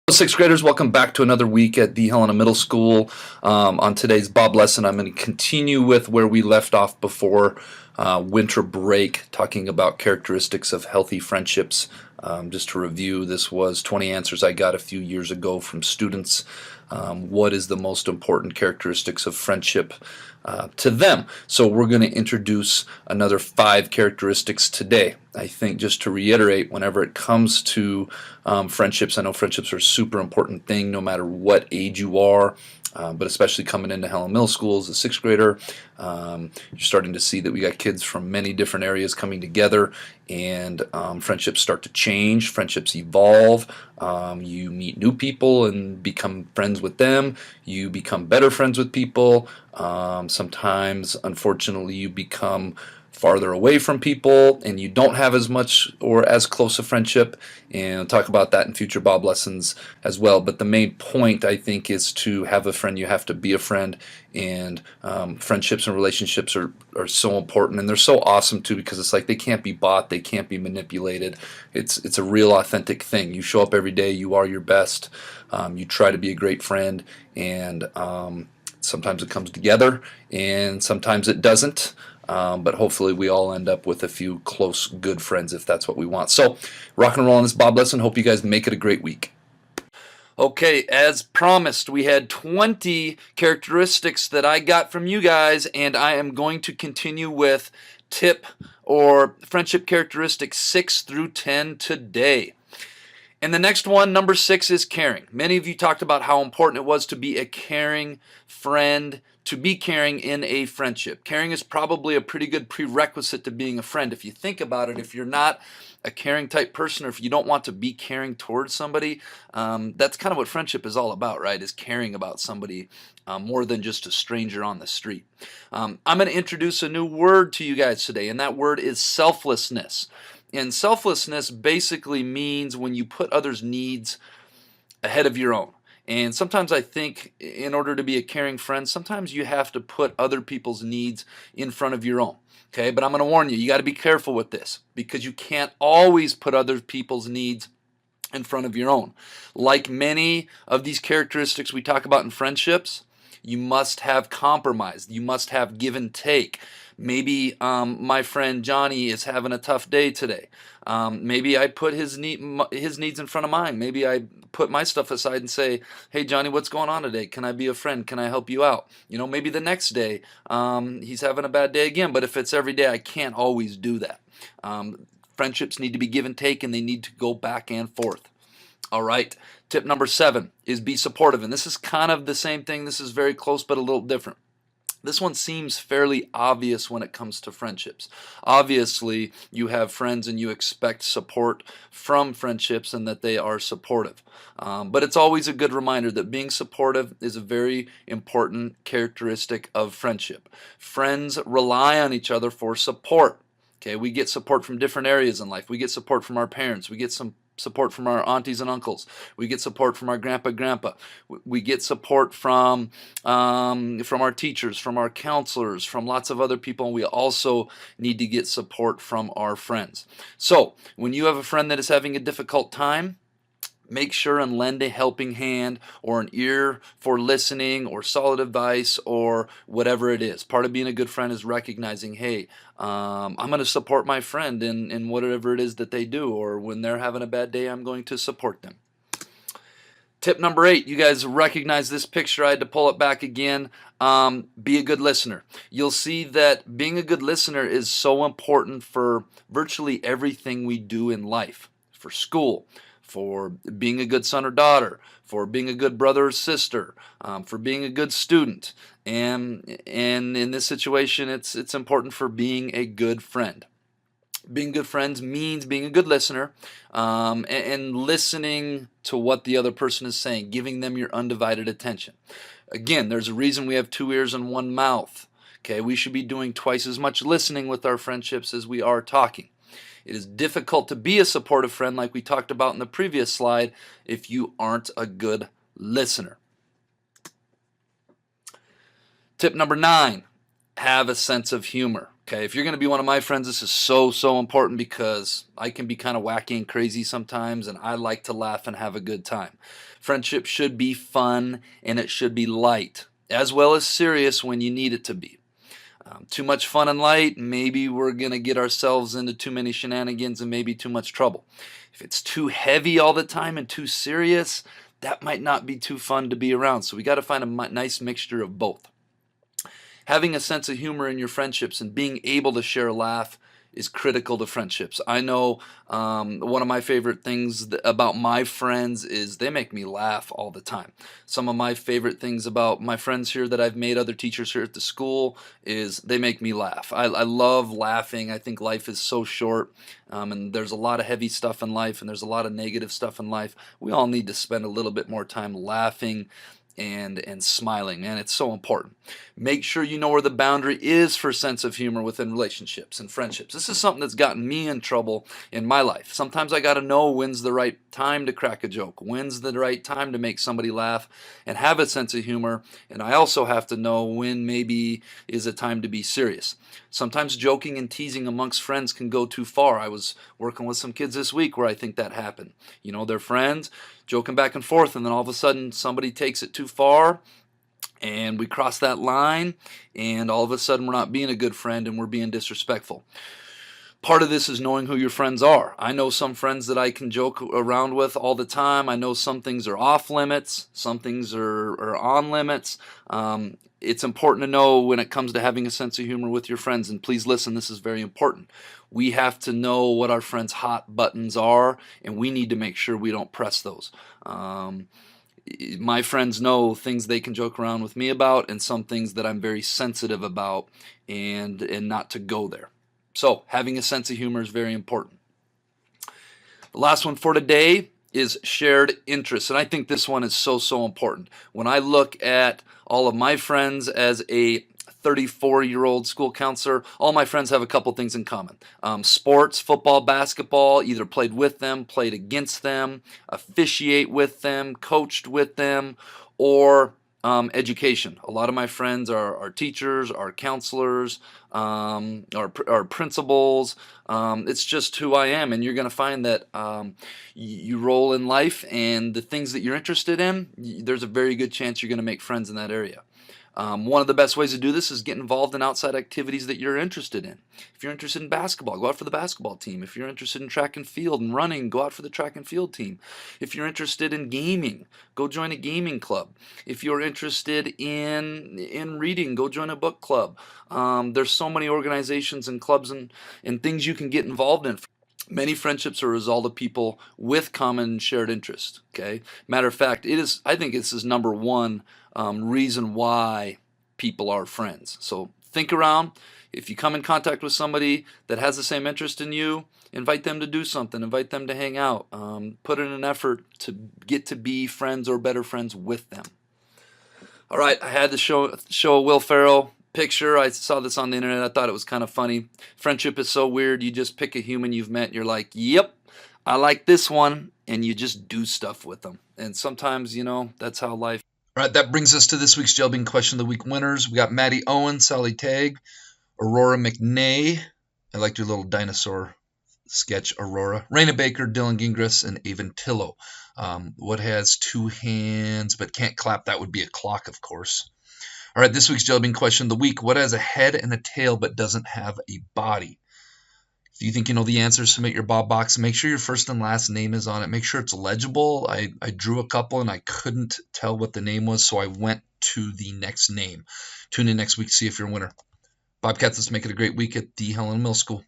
Sixth graders, welcome back to another week at the Helena Middle School. On today's Bob lesson, I'm going to continue with where we left off before winter break, talking about characteristics of healthy friendships. Just to review, this was 20 answers I got a few years ago from students. What is the most important characteristics of friendship to them? So we're going to introduce another 5 characteristics today. I think, just to reiterate, whenever it comes to friendships, I know friendships are a super important thing no matter what age you are. But especially coming into Helena Middle School as a 6th grader, you're starting to see that we got kids from many different areas coming together, and friendships start to change, friendships evolve. You meet new people and become friends with them. You become better friends with people. Sometimes, unfortunately, you become farther away from people and you don't have as much or as close a friendship, and I'll talk about that in future Bob lessons as well. But the main point, I think, is to have a friend, you have to be a friend, and friendships and relationships are so important, and they're so awesome too, because it's like they can't be bought, they can't be manipulated. It's a real authentic thing. You show up every day, you are your best, you try to be a great friend, and sometimes it comes together and sometimes it doesn't. But hopefully we all end up with a few close, good friends if that's what we want. So, rock and roll on this Bob lesson. Hope you guys make it a great week. Okay, as promised, we had 20 characteristics that I got from you guys, and I am going to continue with tip or friendship characteristics 6 through 10 today. And the next one, number 6, is caring. Many of you talked about how important it was to be a caring friend, to be caring in a friendship. Caring is probably a pretty good prerequisite to being a friend. If you think about it, if you're not a caring type person, or if you don't want to be caring towards somebody, that's kind of what friendship is all about, right? Is caring about somebody more than just a stranger on the street. I'm going to introduce a new word to you guys today, and that word is selflessness. And selflessness basically means when you put others' needs ahead of your own. And sometimes I think in order to be a caring friend, sometimes you have to put other people's needs in front of your own. Okay, but I'm going to warn you, you got to be careful with this, because you can't always put other people's needs in front of your own. Like many of these characteristics we talk about in friendships, you must have compromise. You must have give and take. Maybe my friend Johnny is having a tough day today. Maybe I put his needs in front of mine. Maybe I put my stuff aside and say, hey, Johnny, what's going on today? Can I be a friend? Can I help you out? You know, maybe the next day he's having a bad day again. But if it's every day, I can't always do that. Friendships need to be give and take, and they need to go back and forth. All right, tip number 7 is be supportive. And this is kind of the same thing. This is very close, but a little different. This one seems fairly obvious when it comes to friendships. Obviously, you have friends and you expect support from friendships and that they are supportive. But it's always a good reminder that being supportive is a very important characteristic of friendship. Friends rely on each other for support. Okay, we get support from different areas in life. We get support from our parents. We get some support from our aunties and uncles. We get support from our grandpa. We get support from our teachers, from our counselors, from lots of other people, and we also need to get support from our friends. So when you have a friend that is having a difficult time, make sure and lend a helping hand or an ear for listening or solid advice or whatever it is. Part of being a good friend is recognizing, hey, I'm going to support my friend in whatever it is that they do, or when they're having a bad day, I'm going to support them. Tip number 8, you guys recognize this picture. I had to pull it back again. Be a good listener. You'll see that being a good listener is so important for virtually everything we do in life. For school, for being a good son or daughter, for being a good brother or sister, for being a good student, and in this situation, it's important for being a good friend. Being good friends means being a good listener, and listening to what the other person is saying, giving them your undivided attention. Again, there's a reason we have 2 ears and 1 mouth. Okay, we should be doing twice as much listening with our friendships as we are talking. It is difficult to be a supportive friend, like we talked about in the previous slide, if you aren't a good listener. Tip number 9, have a sense of humor. Okay, if you're going to be one of my friends, this is so important because I can be kind of wacky and crazy sometimes, and I like to laugh and have a good time. Friendship should be fun and it should be light, as well as serious when you need it to be. Too much fun and light, maybe we're going to get ourselves into too many shenanigans and maybe too much trouble. If it's too heavy all the time and too serious, that might not be too fun to be around. So we got to find a nice mixture of both. Having a sense of humor in your friendships and being able to share a laugh is critical to friendships. I know one of my favorite things about my friends is they make me laugh all the time. Some of my favorite things about my friends here that I've made, other teachers here at the school, is they make me laugh. I love laughing. I think life is so short, and there's a lot of heavy stuff in life, and there's a lot of negative stuff in life. We all need to spend a little bit more time laughing and smiling, man. It's so important. Make sure you know where the boundary is for sense of humor within relationships and friendships. This is something that's gotten me in trouble in my life. Sometimes I got to know when's the right time to crack a joke, when's the right time to make somebody laugh and have a sense of humor, and I also have to know when maybe is a time to be serious. Sometimes joking and teasing amongst friends can go too far. I was working with some kids this week where I think that happened. You know, they're friends, joking back and forth, and then all of a sudden somebody takes it too far and we cross that line, and all of a sudden we're not being a good friend and we're being disrespectful. Part of this is knowing who your friends are. I know some friends that I can joke around with all the time. I know some things are off limits, some things are on limits. It's important to know when it comes to having a sense of humor with your friends, and please listen, this is very important. We have to know what our friends' hot buttons are, and we need to make sure we don't press those. My friends know things they can joke around with me about, and some things that I'm very sensitive about, and not to go there. So having a sense of humor is very important. The last one for today is shared interests, and I think this one is so important. When I look at all of my friends as a 34-year-old school counselor, all my friends have a couple things in common. Sports, football, basketball, either played with them, played against them, officiate with them, coached with them, or education. A lot of my friends are teachers, are counselors, are principals. It's just who I am, and you're going to find that you roll in life, and the things that you're interested in, there's a very good chance you're going to make friends in that area. One of the best ways to do this is get involved in outside activities that you're interested in. If you're interested in basketball, go out for the basketball team. If you're interested in track and field and running, go out for the track and field team. If you're interested in gaming, go join a gaming club. If you're interested in reading, go join a book club. There's so many organizations and clubs and things you can get involved in. Many friendships are a result of people with common shared interests. Okay, matter of fact, I think this is number one reason why people are friends. So think around. If you come in contact with somebody that has the same interest in you, invite them to do something. Invite them to hang out. Put in an effort to get to be friends or better friends with them. All right, I had to show a Will Ferrell picture. I saw this on the internet. I thought it was kind of funny. Friendship is so weird. You just pick a human you've met and you're like, yep, I like this one, and you just do stuff with them. And sometimes, that's how life. All right, that brings us to this week's Jail Being Question of the Week winners. We got Maddie Owen, Sally Tagg, Aurora McNay. I liked your little dinosaur sketch, Aurora. Raina Baker, Dylan Gingras, and Avon Tillo. What has two hands but can't clap? That would be a clock, of course. All right, this week's Jail Being Question of the Week. What has a head and a tail but doesn't have a body? If you think you know the answers, submit your Bob box. Make sure your first and last name is on it. Make sure it's legible. I drew a couple and I couldn't tell what the name was, so I went to the next name. Tune in next week to see if you're a winner. Bobcats, let's make it a great week at the Helena Middle School.